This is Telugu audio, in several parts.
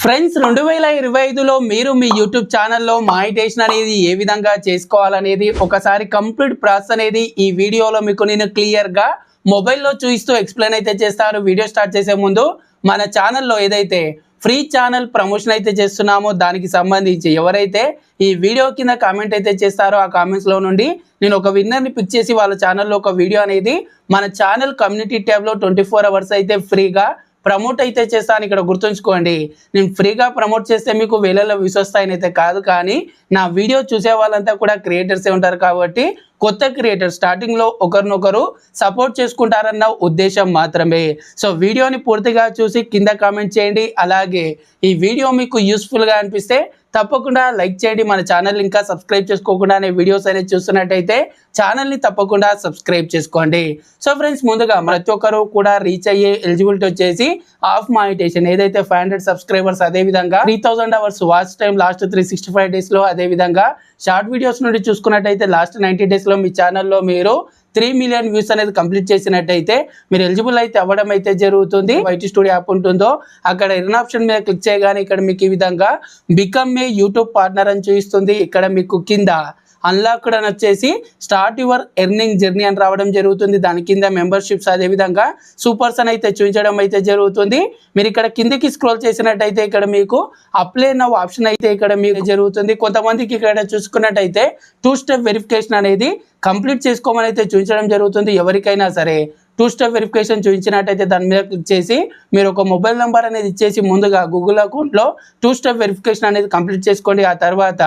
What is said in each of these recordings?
ఫ్రెండ్స్ 2025లో మీరు మీ యూట్యూబ్ ఛానల్లో మానిటైజేషన్ అనేది ఏ విధంగా చేసుకోవాలనేది ఒకసారి కంప్లీట్ ప్రాసెస్ అనేది ఈ వీడియోలో మీకు నేను క్లియర్గా మొబైల్లో చూపిస్తూ ఎక్స్ప్లెయిన్ అయితే చేస్తాను. వీడియో స్టార్ట్ చేసే ముందు మన ఛానల్లో ఏదైతే ఫ్రీ ఛానల్ ప్రమోషన్ అయితే చేస్తున్నామో దానికి సంబంధించి ఎవరైతే ఈ వీడియో కింద కామెంట్ అయితే చేస్తారో ఆ కామెంట్స్లో నుండి నేను ఒక విన్నర్ని పిక్ చేసి వాళ్ళ ఛానల్లో ఒక వీడియో అనేది మన ఛానల్ కమ్యూనిటీ ట్యాబ్లో 24 అవర్స్ అయితే ఫ్రీగా ప్రమోట్ అయితే చేస్తాను. ఇక్కడ గుర్తుంచుకోండి, నేను ఫ్రీగా ప్రమోట్ చేస్తే మీకు వేలలో వ్యూస్ వస్తాయని అయితే కాదు, కానీ నా వీడియో చూసే వాళ్ళంతా కూడా క్రియేటర్సే ఉంటారు కాబట్టి కొత్త క్రియేటర్ స్టార్టింగ్లో ఒకరినొకరు సపోర్ట్ చేసుకుంటారన్న ఉద్దేశం మాత్రమే. సో వీడియోని పూర్తిగా చూసి కింద కామెంట్ చేయండి. అలాగే ఈ వీడియో మీకు యూస్ఫుల్గా అనిపిస్తే తప్పకుండా లైక్ చేయండి. మన ఛానల్ ఇంకా సబ్స్క్రైబ్ చేసుకోకుండానే వీడియోస్ అనేది చూస్తున్నట్టయితే ఛానల్ని తప్పకుండా సబ్స్క్రైబ్ చేసుకోండి. సో ఫ్రెండ్స్, ముందుగా ప్రతి ఒక్కరు కూడా రీచ్ అయ్యే ఎలిజిబిలిటీ వచ్చేసి ఆఫ్ మానిటైజేషన్ ఏదైతే 500 సబ్స్క్రైబర్స్, అదేవిధంగా 3000 అవర్స్ వాచ్ టైం లాస్ట్ 365 డేస్లో, అదేవిధంగా షార్ట్ వీడియోస్ నుండి చూసుకున్నట్టయితే లాస్ట్ 90 డేస్లో మీ ఛానల్లో మీరు 3 మిలియన్ వ్యూస్ అనేది కంప్లీట్ చేసినట్టయితే మీరు ఎలిజిబుల్ అయితే అవ్వడం అయితే జరుగుతుంది. వైటీ స్టూడియో యాప్ ఉంటుందో అక్కడ ఎర్న్ ఆప్షన్ మీద క్లిక్ చేయగానే ఇక్కడ మీకు ఈ విధంగా బికమ్ ఏ యూట్యూబ్ పార్ట్నర్ అని చూపిస్తుంది. ఇక్కడ మీకు కింద అన్లాక్డ్ అని వచ్చేసి స్టార్ట్ యువర్ ఎర్నింగ్ జర్నీ అని రావడం జరుగుతుంది. దాని కింద మెంబర్షిప్స్, అదేవిధంగా సూపర్స్ అని అయితే చూపించడం అయితే జరుగుతుంది. మీరు ఇక్కడ కిందకి స్క్రోల్ చేసినట్టయితే ఇక్కడ మీకు అప్లై నౌ ఆప్షన్ అయితే ఇక్కడ మీకు జరుగుతుంది. కొంతమందికి ఇక్కడ చూసుకున్నట్టయితే 2 స్టెప్ వెరిఫికేషన్ అనేది కంప్లీట్ చేసుకోమని అయితే చూపించడం జరుగుతుంది. ఎవరికైనా సరే 2 స్టెప్ వెరిఫికేషన్ చూపించినట్టయితే దాని మీద క్లిక్ చేసి మీరు ఒక మొబైల్ నెంబర్ అనేది ఇచ్చేసి ముందుగా గూగుల్ అకౌంట్లో 2 స్టెప్ వెరిఫికేషన్ అనేది కంప్లీట్ చేసుకోండి. ఆ తర్వాత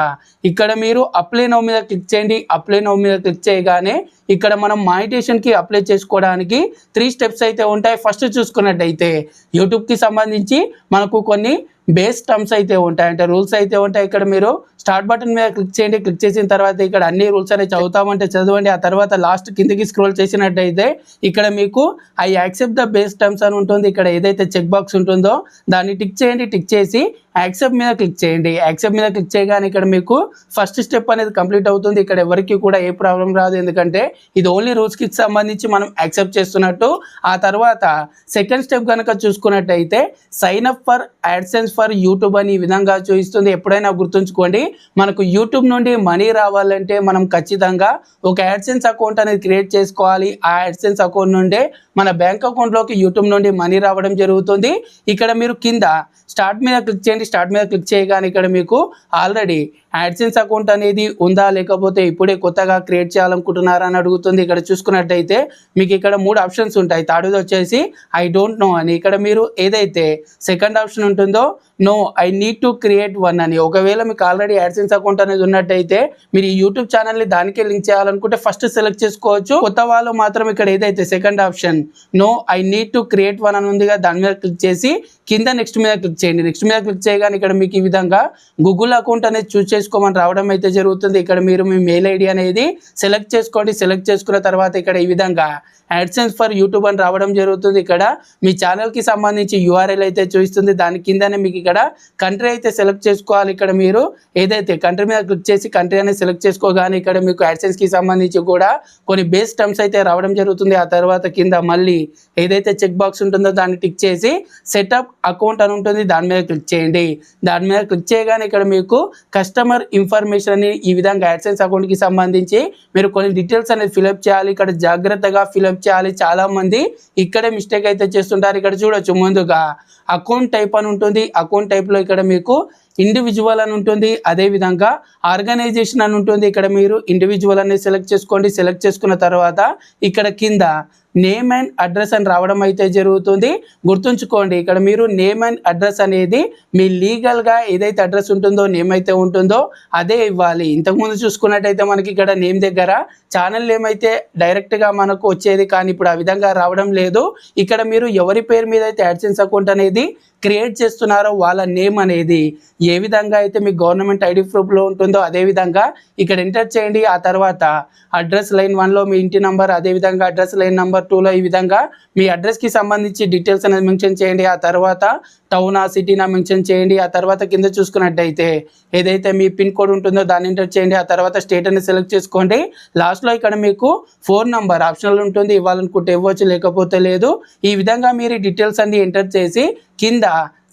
ఇక్కడ మీరు అప్లై నౌ మీద క్లిక్ చేయండి. అప్లై నౌ మీద క్లిక్ చేయగానే ఇక్కడ మనం మానిటైజేషన్కి అప్లై చేసుకోవడానికి 3 స్టెప్స్ అయితే ఉంటాయి. ఫస్ట్ చూసుకున్నట్టయితే యూట్యూబ్కి సంబంధించి మనకు కొన్ని బేస్ టర్మ్స్ అయితే ఉంటాయి, అంటే రూల్స్ అయితే ఉంటాయి. ఇక్కడ మీరు స్టార్ట్ బటన్ మీద క్లిక్ చేయండి. క్లిక్ చేసిన తర్వాత ఇక్కడ అన్ని రూల్స్ అనేవి చదువుతామంటే చదవండి. ఆ తర్వాత లాస్ట్ కిందకి స్క్రోల్ చేసినట్టయితే ఇక్కడ మీకు I accept the base terms అని ఉంటుంది. ఇక్కడ ఏదైతే చెక్ బాక్స్ ఉంటుందో దాన్ని టిక్ చేయండి. టిక్ చేసి యాక్సెప్ట్ మీద క్లిక్ చేయండి. యాక్సెప్ట్ మీద క్లిక్ చేయగానే ఇక్కడ మీకు ఫస్ట్ స్టెప్ అనేది కంప్లీట్ అవుతుంది. ఇక్కడ ఎవరికి కూడా ఏ ప్రాబ్లం రాదు, ఎందుకంటే ఇది ఓన్లీ రూల్స్కి సంబంధించి మనం యాక్సెప్ట్ చేస్తున్నట్టు. ఆ తర్వాత సెకండ్ స్టెప్ కనుక చూసుకున్నట్టయితే sign up for AdSense for YouTube అని ఈ విధంగా చూపిస్తుంది. ఎప్పుడైనా గుర్తుంచుకోండి, మనకు యూట్యూబ్ నుండి మనీ రావాలంటే మనం ఖచ్చితంగా ఒక యాడ్సెన్స్ అకౌంట్ అనేది క్రియేట్ చేసుకోవాలి. ఆ యాడ్సెన్స్ అకౌంట్ నుండే మన బ్యాంక్ అకౌంట్లోకి యూట్యూబ్ నుండి మనీ రావడం జరుగుతుంది. ఇక్కడ మీరు కింద స్టార్ట్ మీద క్లిక్ చేయండి. స్టార్ట్ మీద క్లిక్ చేయగానే ఇక్కడ మీకు ఆల్రెడీ యాడ్సెన్స్ అకౌంట్ అనేది ఉందా, లేకపోతే ఇప్పుడే కొత్తగా క్రియేట్ చేయాలనుకుంటున్నారా అని అడుగుతుంది. ఇక్కడ చూసుకున్నట్టయితే మీకు ఇక్కడ 3 ఆప్షన్స్ ఉంటాయి. థర్డ్ది వచ్చేసి ఐ డోంట్ నో అని. ఇక్కడ మీరు ఏదైతే సెకండ్ ఆప్షన్ ఉంటుందో no I need to create one అని, ఒకవేళ మీకు ఆల్రెడీ యాడ్సెన్స్ అకౌంట్ అనేది ఉన్నట్టయితే మీరు ఈ యూట్యూబ్ ఛానల్ని దానికే లింక్ చేయాలనుకుంటే ఫస్ట్ సెలెక్ట్ చేసుకోవచ్చు. కొత్త వాళ్ళు మాత్రం ఇక్కడ ఏదైతే second option no I need to create one అని ఉందిగా దాని మీద క్లిక్ చేసి కింద నెక్స్ట్ మీద క్లిక్ చేయండి. నెక్స్ట్ మీద క్లిక్ చేయగానే ఇక్కడ మీకు ఈ విధంగా గూగుల్ అకౌంట్ అనేది చూస్ చేసుకోమని రావడం అయితే జరుగుతుంది. ఇక్కడ మీరు మీ మెయిల్ ఐడి అనేది సెలెక్ట్ చేసుకోండి. సెలెక్ట్ చేసుకున్న తర్వాత ఇక్కడ ఈ విధంగా యాడ్సెన్స్ ఫర్ యూట్యూబ్ అని రావడం జరుగుతుంది. ఇక్కడ మీ ఛానల్కి సంబంధించి URL అయితే చూపిస్తుంది. దాని కిందనే మీకు ఇక్కడ కంట్రీ అయితే సెలెక్ట్ చేసుకోవాలి. ఇక్కడ మీరు ఏదైతే కంట్రీ మీద క్లిక్ చేసి కంట్రీ అనేది సెలెక్ట్ చేసుకోగానే ఇక్కడ మీకు యాడ్సెన్స్కి సంబంధించి కూడా కొన్ని బేస్ టర్మ్స్ అయితే రావడం జరుగుతుంది. ఆ తర్వాత కింద మళ్ళీ ఏదైతే చెక్ బాక్స్ ఉంటుందో దాన్ని టిక్ చేసి సెటప్ అకౌంట్ అని ఉంటుంది, దాని మీద క్లిక్ చేయండి. దాని మీద క్లిక్ చేయగానే ఇక్కడ మీకు కస్టమర్ ఇన్ఫర్మేషన్ అని ఈ విధంగా యాడ్సెన్స్ అకౌంట్కి సంబంధించి మీరు కొన్ని డీటెయిల్స్ అనేది ఫిలప్ చేయాలి. ఇక్కడ జాగ్రత్తగా ఫిలప్ చేయాలి. చాలా మంది ఇక్కడే మిస్టేక్ అయితే చేస్తుంటారు. ఇక్కడ చూడొచ్చు, ముందుగా అకౌంట్ టైప్ అని ఉంటుంది. అకౌంట్ టైప్లో ఇక్కడ మీకు ఇండివిజువల్ అని ఉంటుంది, అదేవిధంగా ఆర్గనైజేషన్ అని ఉంటుంది. ఇక్కడ మీరు ఇండివిజువల్ అనేది సెలెక్ట్ చేసుకోండి. సెలెక్ట్ చేసుకున్న తర్వాత ఇక్కడ కింద నేమ్ అండ్ అడ్రస్ అని రావడం అయితే జరుగుతుంది. గుర్తుంచుకోండి, ఇక్కడ మీరు నేమ్ అండ్ అడ్రస్ అనేది మీ లీగల్గా ఏదైతే అడ్రస్ ఉంటుందో నేమ్ అయితే ఉంటుందో అదే ఇవ్వాలి. ఇంతకుముందు చూసుకున్నట్టయితే మనకి ఇక్కడ నేమ్ దగ్గర ఛానల్ నేమ్ అయితే డైరెక్ట్గా మనకు వచ్చేది, కానీ ఇప్పుడు ఆ విధంగా రావడం లేదు. ఇక్కడ మీరు ఎవరి పేరు మీద అయితే యాడ్సెన్స్ అకౌంట్ అనేది క్రియేట్ చేస్తున్నారో వాళ్ళ నేమ్ అనేది ఏ విధంగా అయితే మీ గవర్నమెంట్ ఐడి ప్రూఫ్లో ఉంటుందో అదేవిధంగా ఇక్కడ ఎంటర్ చేయండి. ఆ తర్వాత అడ్రస్ లైన్ 1లో మీ ఇంటి నంబర్, అదేవిధంగా అడ్రస్ లైన్ నెంబర్ 2లో ఈ విధంగా మీ అడ్రస్కి సంబంధించి డీటెయిల్స్ అనేది మెన్షన్ చేయండి. ఆ తర్వాత టౌనా సిటీనా మెన్షన్ చేయండి. ఆ తర్వాత కింద చూసుకున్నట్టయితే ఏదైతే మీ పిన్ కోడ్ ఉంటుందో దాన్ని ఎంటర్ చేయండి. ఆ తర్వాత స్టేట్ అనేది సెలెక్ట్ చేసుకోండి. లాస్ట్లో ఇక్కడ మీకు ఫోన్ నంబర్ ఆప్షనల్ ఉంటుంది, ఇవ్వాలనుకుంటే ఇవ్వచ్చు, లేకపోతే లేదు. ఈ విధంగా మీరు డీటెయిల్స్ అన్ని ఎంటర్ చేసి కింద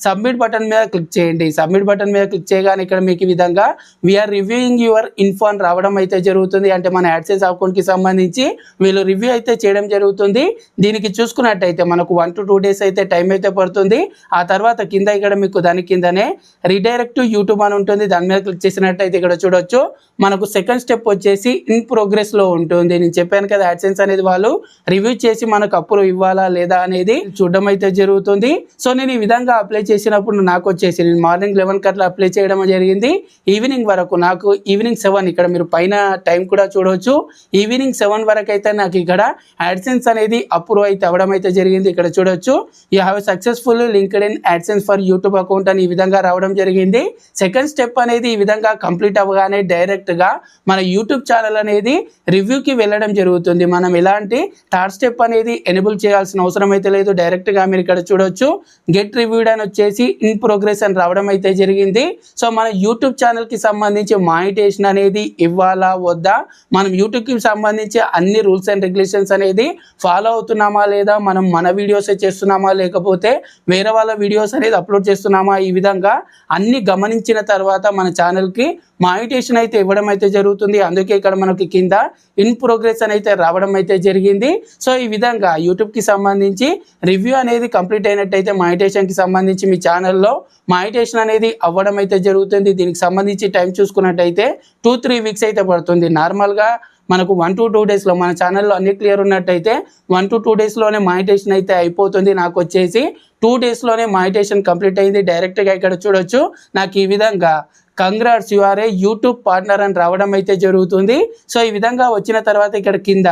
సబ్మిట్ బటన్ మీద క్లిక్ చేయండి. సబ్మిట్ బటన్ మీద క్లిక్ చేయగానే ఇక్కడ మీకు ఈ విధంగా వీఆర్ రివ్యూయింగ్ యువర్ ఇన్ఫో అని రావడం అయితే జరుగుతుంది. అంటే మన యాడ్సెన్స్ అకౌంట్కి సంబంధించి వీళ్ళు రివ్యూ అయితే చేయడం జరుగుతుంది. దీనికి చూసుకున్నట్టయితే మనకు 1 to 2 days అయితే టైం అయితే పడుతుంది. ఆ తర్వాత కింద ఇక్కడ మీకు దాని కిందనే రీడైరెక్ట్ టు యూట్యూబ్ అని ఉంటుంది. దాని మీద క్లిక్ చేసినట్టయితే ఇక్కడ చూడొచ్చు మనకు సెకండ్ స్టెప్ వచ్చేసి ఇన్ ప్రోగ్రెస్ లో ఉంటుంది. నేను చెప్పాను కదా యాడ్సెన్స్ అనేది వాళ్ళు రివ్యూ చేసి మనకు అప్రూవ్ ఇవ్వాలా లేదా అనేది చూడడం అయితే జరుగుతుంది. సో నేను ఈ విధంగా అప్లై చేసినప్పుడు నాకు వచ్చేసి నేను మార్నింగ్ 11 అట్లా అప్లై చేయడం జరిగింది. ఈవినింగ్ వరకు నాకు ఈవినింగ్ 7 ఇక్కడ మీరు పైన టైం కూడా చూడవచ్చు. ఈవినింగ్ 7 వరకు అయితే నాకు ఇక్కడ యాడ్సెన్స్ అనేది అప్రూవ్ అయితే అవ్వడం అయితే జరిగింది. ఇక్కడ చూడొచ్చు you have successful linked in AdSense for YouTube account అని ఈ విధంగా రావడం జరిగింది. సెకండ్ స్టెప్ అనేది ఈ విధంగా కంప్లీట్ అవ్వగానే డైరెక్ట్ గా మన యూట్యూబ్ ఛానల్ అనేది రివ్యూకి వెళ్ళడం జరుగుతుంది. మనం ఎలాంటి థర్డ్ స్టెప్ అనేది ఎనేబుల్ చేయాల్సిన అవసరం అయితే లేదు. డైరెక్ట్ గా మీరు ఇక్కడ చూడొచ్చు గెట్ రివ్యూడ్ అని వచ్చేసి ఇన్ ప్రోగ్రెస్ అని రావడం అయితే జరిగింది. సో మన యూట్యూబ్ ఛానల్ కి సంబంధించి మానిటేషన్ అనేది ఇవ్వాలా వద్దా, మనం యూట్యూబ్ కి సంబంధించి అన్ని రూల్స్ అండ్ రెగ్యులేషన్స్ అనేది ఫాలో అవుతున్నామా లేదా, మనం మన వీడియోస్ చేస్తున్నామా లేకపోతే వేరే వాళ్ళ వీడియోస్ అనేది అప్లోడ్ చేస్తున్నామా, ఈ విధంగా అన్ని గమనించిన తర్వాత మన ఛానల్కి మానిటేషన్ అయితే ఇవ్వడం అయితే జరుగుతుంది. అందుకే ఇక్కడ మనకి కింద ఇన్ ప్రోగ్రెస్ అని అయితే రావడం అయితే జరిగింది. సో ఈ విధంగా యూట్యూబ్కి సంబంధించి రివ్యూ అనేది కంప్లీట్ అయినట్టయితే మానిటేషన్కి సంబంధించి మీ ఛానల్లో మానిటేషన్ అనేది అవ్వడం అయితే జరుగుతుంది. దీనికి సంబంధించి టైం చూసుకున్నట్టయితే 2-3 వీక్స్ అయితే పడుతుంది. నార్మల్గా మనకు 1 to 2 daysలో మన ఛానల్లో అన్ని క్లియర్ ఉన్నట్టయితే 1 to 2 daysలోనే మానిటేషన్ అయితే అయిపోతుంది. నాకు వచ్చేసి 2 daysలోనే మానిటేషన్ కంప్లీట్ అయింది. డైరెక్ట్గా ఇక్కడ చూడొచ్చు నాకు ఈ విధంగా congrats you are a YouTube partner అని రావడం అయితే జరుగుతుంది. సో ఈ విధంగా వచ్చిన తర్వాత ఇక్కడ కింద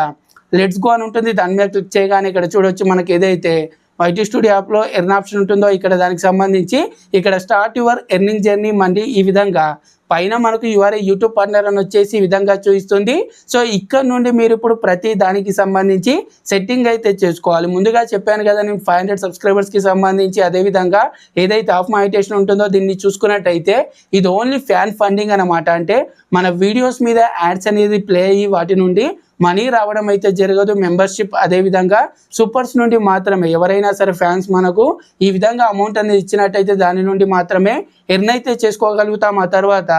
లెట్స్ గో అని ఉంటుంది. దాని మీద క్లిక్ చేయగానే ఇక్కడ చూడొచ్చు మనకి ఏదైతే వైటీ స్టూడియో యాప్లో ఎర్న్ ఆప్షన్ ఉంటుందో ఇక్కడ దానికి సంబంధించి ఇక్కడ స్టార్ట్ యువర్ ఎర్నింగ్ జర్నీ మండి ఈ విధంగా పైన మనకు యూఆర్ యూట్యూబ్ పార్ట్నర్ అని వచ్చేసి ఈ విధంగా చూపిస్తుంది. సో ఇక్కడ నుండి మీరు ఇప్పుడు ప్రతి దానికి సంబంధించి సెట్టింగ్ అయితే చేసుకోవాలి. ముందుగా చెప్పాను కదా నేను 500 సబ్స్క్రైబర్స్కి సంబంధించి అదేవిధంగా ఏదైతే ఆఫ్ మానిటేషన్ ఉంటుందో దీన్ని చూసుకున్నట్టయితే ఇది ఓన్లీ ఫ్యాన్ ఫండింగ్ అనమాట. అంటే మన వీడియోస్ మీద యాడ్స్ అనేది ప్లే అయ్యి వాటి నుండి మనీ రావడం అయితే జరగదు. మెంబర్షిప్ అదేవిధంగా సూపర్స్ నుండి మాత్రమే ఎవరైనా సరే ఫ్యాన్స్ మనకు ఈ విధంగా అమౌంట్ అనేది ఇచ్చినట్టయితే దాని నుండి మాత్రమే ఎర్న్ అయితే చేసుకోగలుగుతాం. ఆ తర్వాత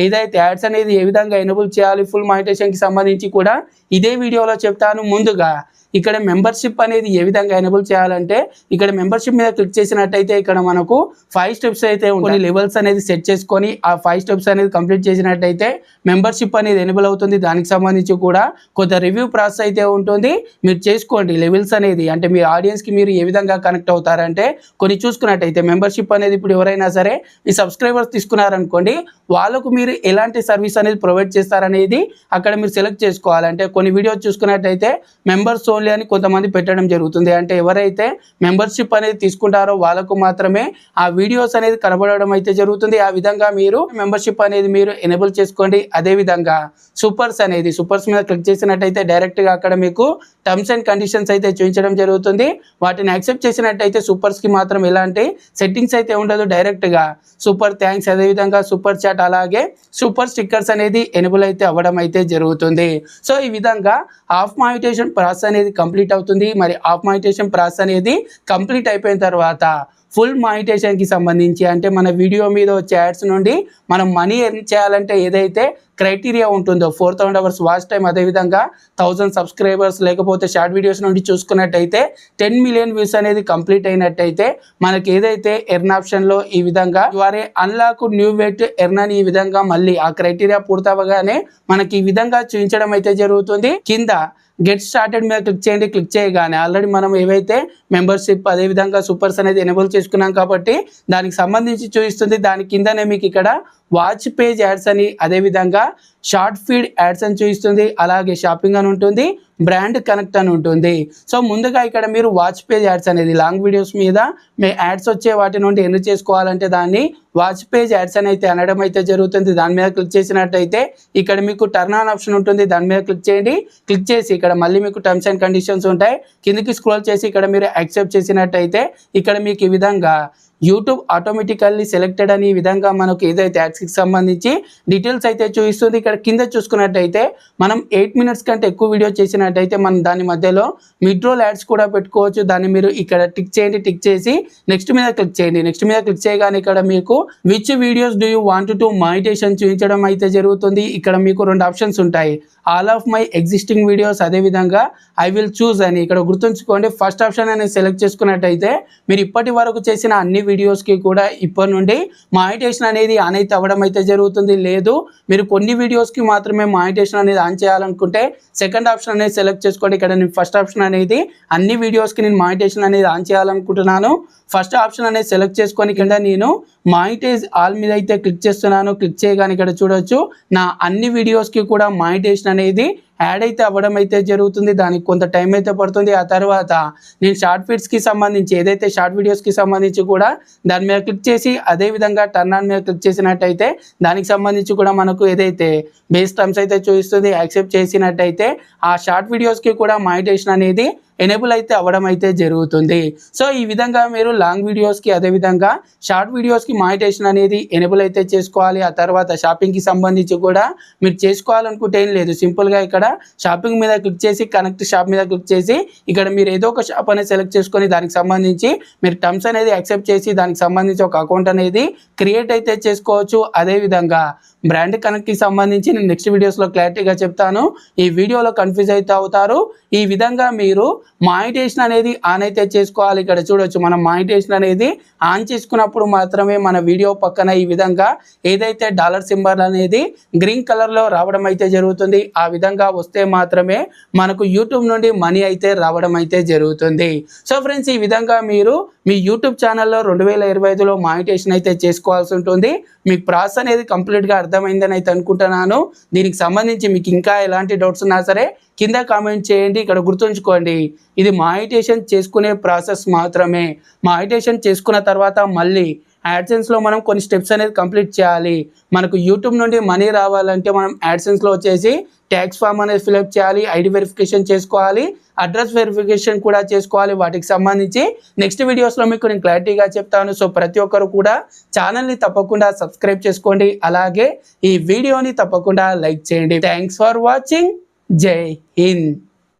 ఏదైతే యాడ్స్ అనేది ఏ విధంగా ఎనేబుల్ చేయాలి ఫుల్ మానిటేషన్కి సంబంధించి కూడా ఇదే వీడియోలో చెప్తాను. ముందుగా ఇక్కడ మెంబర్షిప్ అనేది ఏ విధంగా ఎనేబుల్ చేయాలంటే ఇక్కడ మెంబర్షిప్ మీద క్లిక్ చేసినట్టయితే ఇక్కడ మనకు 5 స్టెప్స్ అయితే కొన్ని లెవెల్స్ అనేది సెట్ చేసుకొని ఆ 5 స్టెప్స్ అనేది కంప్లీట్ చేసినట్టయితే మెంబర్షిప్ అనేది ఎనేబుల్ అవుతుంది. దానికి సంబంధించి కూడా కొంత రివ్యూ ప్రాసెస్ అయితే ఉంటుంది. మీరు చేసుకోండి లెవెల్స్ అనేది అంటే మీ ఆడియన్స్కి మీరు ఏ విధంగా కనెక్ట్ అవుతారంటే కొన్ని చూసుకున్నట్టయితే మెంబర్షిప్ అనేది ఇప్పుడు ఎవరైనా సరే మీ సబ్స్క్రైబర్స్ తీసుకున్నారనుకోండి వాళ్ళకు మీరు ఎలాంటి సర్వీస్ అనేది ప్రొవైడ్ చేస్తారనేది అక్కడ మీరు సెలెక్ట్ చేసుకోవాలంటే కొన్ని వీడియోస్ చూసుకున్నట్టయితే మెంబర్స్ ఓన్లీ అని కొంతమంది పెట్టడం జరుగుతుంది. అంటే ఎవరైతే మెంబర్షిప్ అనేది తీసుకుంటారో వాళ్ళకు మాత్రమే ఆ వీడియోస్ అనేది కనబడడం అయితే జరుగుతుంది. ఆ విధంగా మీరు మెంబర్షిప్ అనేది మీరు ఎనేబుల్ చేసుకోండి. అదేవిధంగా సూపర్స్ అనేది సూపర్స్ మీద క్లిక్ చేసినట్టయితే డైరెక్ట్గా అక్కడ మీకు టర్మ్స్ అండ్ కండిషన్స్ అయితే చూపించడం జరుగుతుంది. వాటిని యాక్సెప్ట్ చేసినట్టయితే సూపర్స్కి మాత్రం ఎలాంటి సెట్టింగ్స్ అయితే ఉండదు. డైరెక్ట్గా సూపర్ థ్యాంక్స్ అదేవిధంగా సూపర్ చాట్ అలాగే సూపర్ స్టిక్కర్స్ అనేది ఎనేబుల్ అయితే అవ్వడం అయితే జరుగుతుంది. సో ఈ విధంగా ఆఫ్ మానిటేషన్ ప్రాసెస్ అనేది కంప్లీట్ అవుతుంది. మరి ఆఫ్ మానిటేషన్ ప్రాసెస్ అనేది కంప్లీట్ అయిపోయిన తర్వాత ఫుల్ మానిటేషన్కి సంబంధించి అంటే మన వీడియో మీద వచ్చే యాడ్స్ నుండి మనం మనీ ఎర్న్ చేయాలంటే ఏదైతే క్రైటీరియా ఉంటుందో 4000 అవర్స్ వాచ్ టైం అదేవిధంగా 1000 సబ్స్క్రైబర్స్ లేకపోతే షార్ట్ వీడియోస్ నుండి చూసుకున్నట్టయితే 10 మిలియన్ వ్యూస్ అనేది కంప్లీట్ అయినట్టయితే మనకి ఏదైతే ఎర్న్ ఆప్షన్లో ఈ విధంగా వారే అన్లాక్ న్యూ వెట్ ఎర్న్ అని ఈ విధంగా మళ్ళీ ఆ క్రైటీరియా పూర్తవగానే మనకి ఈ విధంగా చూపించడం అయితే జరుగుతుంది. కింద గెట్ స్టార్టెడ్ మీద క్లిక్ చేయండి. క్లిక్ చేయగానే ఆల్రెడీ మనం ఏవైతే మెంబర్షిప్ అదేవిధంగా సూపర్స్ అనేది ఎనేబుల్ చేసుకున్నాం కాబట్టి దానికి సంబంధించి చూపిస్తుంది. దాని కిందనే మీకు ఇక్కడ వాచ్ పేజ్ యాడ్స్ అని అదేవిధంగా షార్ట్ ఫీడ్ యాడ్స్ అని చూపిస్తుంది. అలాగే షాపింగ్ అని ఉంటుంది, బ్రాండ్ కనెక్ట్ అని ఉంటుంది. సో ముందుగా ఇక్కడ మీరు వాచ్ పేజ్ యాడ్స్ అనేది లాంగ్ వీడియోస్ మీద మీ యాడ్స్ వచ్చే వాటి నుండి ఎర్న్ చేసుకోవాలంటే దాన్ని వాచ్ పేజ్ యాడ్స్ అని అయితే అనడం అయితే జరుగుతుంది. దాని మీద క్లిక్ చేసినట్టయితే ఇక్కడ మీకు టర్న్ ఆన్ ఆప్షన్ ఉంటుంది. దాని మీద క్లిక్ చేయండి. క్లిక్ చేసి ఇక్కడ మళ్ళీ మీకు టర్మ్స్ అండ్ కండిషన్స్ ఉంటాయి. కిందకి స్క్రోల్ చేసి ఇక్కడ మీరు యాక్సెప్ట్ చేసినట్టయితే ఇక్కడ మీకు ఈ విధంగా యూట్యూబ్ ఆటోమేటికల్లీ సెలెక్టెడ్ అని ఈ విధంగా మనకు ఏదైతే యాడ్స్కి సంబంధించి డీటెయిల్స్ అయితే చూపిస్తుంది. ఇక్కడ కింద చూసుకున్నట్టయితే మనం 8 మినిట్స్ కంటే ఎక్కువ వీడియో చేసినట్టయితే మనం దాని మధ్యలో మిడ్ రోల్ యాడ్స్ కూడా పెట్టుకోవచ్చు. దాన్ని మీరు ఇక్కడ టిక్ చేయండి. టిక్ చేసి నెక్స్ట్ మీద క్లిక్ చేయండి. నెక్స్ట్ మీద క్లిక్ చేయగానే ఇక్కడ మీకు which videos do you want to monetization చూపించడం అయితే జరుగుతుంది. ఇక్కడ మీకు 2 ఆప్షన్స్ ఉంటాయి, all of my existing videos, అదేవిధంగా ఐ విల్ చూస్ అని. ఇక్కడ గుర్తుంచుకోండి, ఫస్ట్ ఆప్షన్ అనేది సెలెక్ట్ చేసుకున్నట్టయితే మీరు ఇప్పటి వరకు చేసిన అన్ని వీడియోస్కి కూడా ఇప్పటి నుండి మానిటైజేషన్ అనేది ఆన్ అయితే అవ్వడం అయితే జరుగుతుంది. లేదు మీరు కొన్ని వీడియోస్కి మాత్రమే మానిటైజేషన్ అనేది ఆన్ చేయాలనుకుంటే సెకండ్ ఆప్షన్ అనేది సెలెక్ట్ చేసుకోండి. ఇక్కడ నేను ఫస్ట్ ఆప్షన్ అనేది అన్ని వీడియోస్కి నేను మానిటైజేషన్ అనేది ఆన్ చేయాలనుకుంటున్నాను. ఫస్ట్ ఆప్షన్ అనేది సెలెక్ట్ చేసుకొని కింద నేను మానిటైజ్ ఆల్ మీద అయితే క్లిక్ చేస్తున్నాను. క్లిక్ చేయగానే ఇక్కడ చూడొచ్చు నా అన్ని వీడియోస్కి కూడా మానిటైజేషన్ అనేది యాడ్ అయితే అవ్వడం అయితే జరుగుతుంది. దానికి కొంత టైం అయితే పడుతుంది. ఆ తర్వాత నేను షార్ట్ ఫీడ్స్కి సంబంధించి ఏదైతే షార్ట్ వీడియోస్కి సంబంధించి కూడా దాని మీద క్లిక్ చేసి అదేవిధంగా టర్న్ ఆన్ మీద క్లిక్ చేసినట్టయితే దానికి సంబంధించి కూడా మనకు ఏదైతే బేస్ టర్మ్స్ అయితే చూపిస్తుంది, యాక్సెప్ట్ చేసినట్టయితే ఆ షార్ట్ వీడియోస్కి కూడా మానిటైజేషన్ అనేది ఎనేబుల్ అయితే అవ్వడం అయితే జరుగుతుంది. సో ఈ విధంగా మీరు లాంగ్ వీడియోస్కి అదేవిధంగా షార్ట్ వీడియోస్కి మానిటైజేషన్ అనేది ఎనేబుల్ అయితే చేసుకోవాలి. ఆ తర్వాత షాపింగ్కి సంబంధించి కూడా మీరు చేసుకోవాలనుకుంటే ఏం లేదు, సింపుల్గా ఇక్కడ షాపింగ్ మీద క్లిక్ చేసి కనెక్ట్ షాప్ మీద క్లిక్ చేసి ఇక్కడ మీరు ఏదో ఒక షాప్ అనేది సెలెక్ట్ చేసుకొని దానికి సంబంధించి మీరు టర్మ్స్ అనేది యాక్సెప్ట్ చేసి దానికి సంబంధించి ఒక అకౌంట్ అనేది క్రియేట్ అయితే చేసుకోవచ్చు. అదేవిధంగా బ్రాండ్ కనెక్ట్కి సంబంధించి నేను నెక్స్ట్ వీడియోస్లో క్లారిటీగా చెప్తాను, ఈ వీడియోలో కన్ఫ్యూజ్ అయితే అవుతారు. ఈ విధంగా మీరు మానిటైజేషన్ అనేది ఆన్ అయితే చేసుకోవాలి. ఇక్కడ చూడొచ్చు మనం మానిటైజేషన్ అనేది ఆన్ చేసుకున్నప్పుడు మాత్రమే మన వీడియో పక్కన ఈ విధంగా ఏదైతే డాలర్ సింబల్ అనేది గ్రీన్ కలర్లో రావడం అయితే జరుగుతుంది. ఆ విధంగా వస్తే మాత్రమే మనకు యూట్యూబ్ నుండి మనీ అయితే రావడం అయితే జరుగుతుంది. సో ఫ్రెండ్స్, ఈ విధంగా మీరు మీ యూట్యూబ్ ఛానల్లో 2025లో మానిటైజేషన్ అయితే చేసుకోవాల్సి ఉంటుంది. మీకు ప్రాసెస్ అనేది కంప్లీట్గా అర్థమైందని అయితే అనుకుంటున్నాను. దీనికి సంబంధించి మీకు ఇంకా ఎలాంటి డౌట్స్ ఉన్నా సరే కింద కామెంట్ చేయండి. ఇక్కడ గుర్తుంచుకోండి, ఇది మానిటైజేషన్ చేసుకునే ప్రాసెస్ మాత్రమే. మానిటైజేషన్ చేసుకున్న తర్వాత మళ్ళీ యాడ్సెన్స్లో మనం కొన్ని స్టెప్స్ అనేది కంప్లీట్ చేయాలి. మనకు యూట్యూబ్ నుండి మనీ రావాలంటే మనం యాడ్సెన్స్లో వచ్చేసి ట్యాక్స్ ఫామ్ అనేది ఫిల్అప్ చేయాలి, ఐడి వెరిఫికేషన్ చేసుకోవాలి, అడ్రస్ వెరిఫికేషన్ కూడా చేసుకోవాలి. వాటికి సంబంధించి నెక్స్ట్ వీడియోస్లో మీకు నేను క్లారిటీగా చెప్తాను. సో ప్రతి ఒక్కరు కూడా ఛానల్ని తప్పకుండా సబ్స్క్రైబ్ చేసుకోండి. అలాగే ఈ వీడియోని తప్పకుండా లైక్ చేయండి. Thanks for watching. జై హింద్.